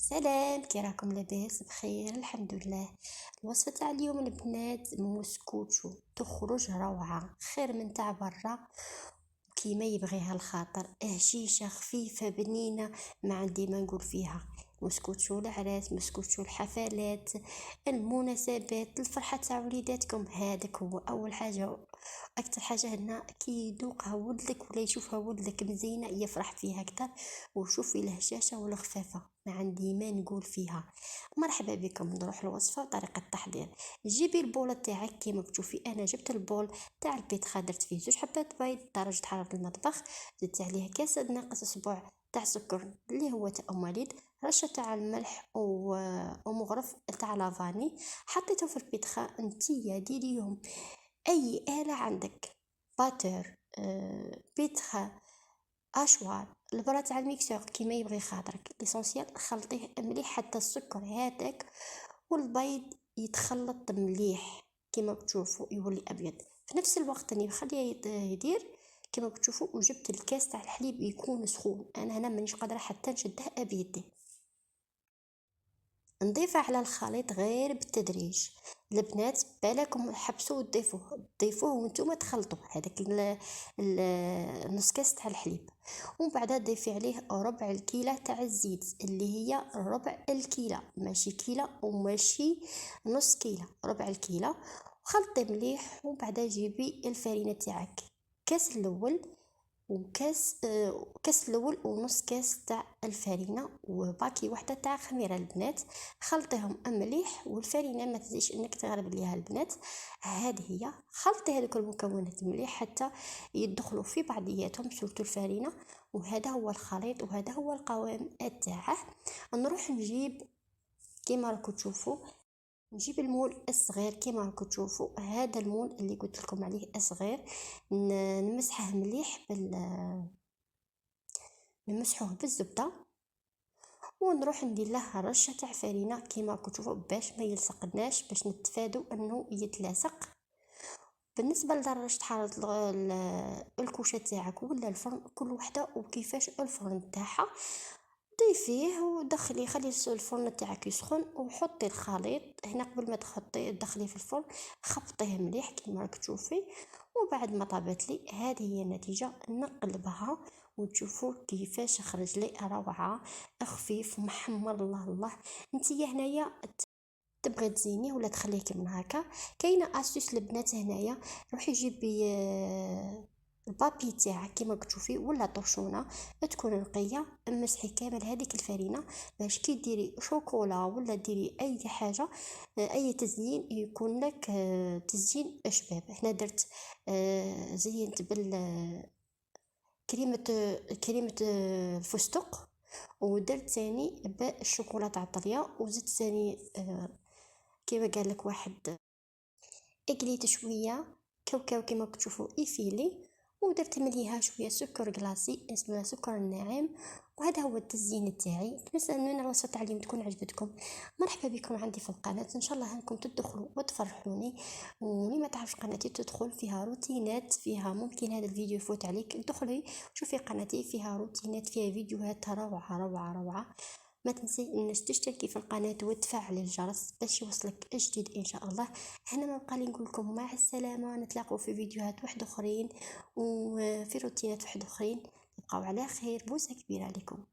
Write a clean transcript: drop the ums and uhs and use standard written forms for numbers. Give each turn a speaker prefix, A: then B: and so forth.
A: سلام، كي راكم؟ لاباس بخير الحمد لله. الوصفة تاع اليوم البنات موسكوتشو، تخرج روعة خير من تاع برا كيما يبغيها الخاطر. هشيشة خفيفة بنينة، ما عندي ما نقول فيها. مسكوتشو العراس، مسكوتشو الحفلات، المناسبات، الفرحة تاع وليداتكم. هذاك هو اول حاجة، اكتر حاجة هنا كي يذوقها ولدك ولا يشوفها ولدك مزينة يفرح فيها اكتر. وشوفي الهشاشة والخفافة، ما عندي ما نقول فيها. مرحبا بكم، نروح الوصفة وطريقة التحضير. جيبي البولة تاعك كيما تشوفي، انا جبت البول تاع البيتخا، درت فيه 2 حبات بيض درجة حرارة المطبخ، زدت عليه كاس ناقص اسبوع تاع سكر اللي هو تاع أماليد، رشة تاع الملح ومغرف تاع لافاني. حطيته في البيتخا. انتيا ديريهم اي آلة عندك، باتر، بيتخا، اشوار، البرا تاع الميكسور كيما يبغي خاطرك. ليسونسيال خلطيه مليح حتى السكر هذاك والبيض يتخلط مليح كيما تشوفوا يولي ابيض. في نفس الوقت اني بخليه يدير كيما تشوفوا. وجبت الكاس تاع الحليب يكون سخون، انا هنا مانيش قادره حتى نشده بيدي. نضيفه على الخليط غير بالتدريج. البنات بالكم حبسوا وتضيفوه وانتم تخلطوا هذاك نص كاس تاع الحليب. ومن بعد ضيفي عليه ربع الكيلة تاع الزيت، اللي هي ربع الكيلة، ماشي كيلة وماشي نص كيلة، ربع الكيلة. وخلطي مليح. ومن بعد جيبي الفرينة تاعك، كاس الاول وكاس كاس الاول ونص كاس تاع الفرينه وباكي واحده تاع خميره. البنات خلطيهم مليح، والفرينه ما تنسيش انك تغرب ليها البنات. هذه هي، خلطي هذوك المكونات مليح حتى يدخلوا في بعضياتهم، سورتو الفرينه. وهذا هو الخليط وهذا هو القوام تاعه. نروح نجيب كيما راكم تشوفوا، نجيب المول الصغير كيما راكم تشوفوا. هذا المول اللي قلت لكم عليه صغير، نمسحه مليح نمسحوه بالزبده. ونروح ندير له رشه تاع فرينه كيما راكم تشوفوا باش ما يلصقناش، باش نتفادوا انه يتلاصق. بالنسبه لدرجه حراره الكوشه تاعك ولا الفرن، كل وحده وكيفاش الفرن تاعها. ضيفيه ودخلي، خلي الفرن تاعك يسخن وحطي الخليط هنا. قبل ما تدخليه في الفرن خبطيه مليح كيما راك تشوفي. وبعد ما طابت لي، هذه هي النتيجه. نقلبها وتشوفوا كيفاش خرج لي روعه، خفيف محمر. الله الله. انتي هنايا تبغي تزينيه ولا تخليه كيما هكا، كاينه اسيس البنات هنايا. روحي جيبي البابي تاعك كيما تشوفي ولا طرشونه تكون نقيه، امسحي كامل هذيك الفرينه باش كي ديري شوكولا ولا ديري اي حاجه، اي تزيين يكون لك تزيين شباب. هنا درت زينت كريمه الفستق، ودرت ثاني بالشوكولا تاع طليا، وزدت ثاني كيما قال لك واحد اقليت شويه كاوكاو كيما تشوفوا يفيلي. ودرت مليها شويه سكر كلاصي اسمه سكر الناعم. وهذا هو التزيين تاعي. نتمنى ان الوصفه تاع اليوم تكون عجبتكم. مرحبا بكم عندي في القناه، ان شاء الله انكم تدخلوا وتفرحوني. واللي ما تعرفش قناتي تدخل فيها روتينات، فيها ممكن هذا الفيديو يفوت عليك، ادخلي شوفي قناتي فيها روتينات، فيها فيديوهات روعه روعه روعه. ما تنسي انك تشتركي في القناة وتفعلي الجرس باش يوصلك جديد ان شاء الله. هنا ما بقى لي نقول لكم مع السلامة، نتلاقوا في فيديوهات واحد اخرين وفي روتينات واحد اخرين. تبقاو على خير، بوسة كبيرة عليكم.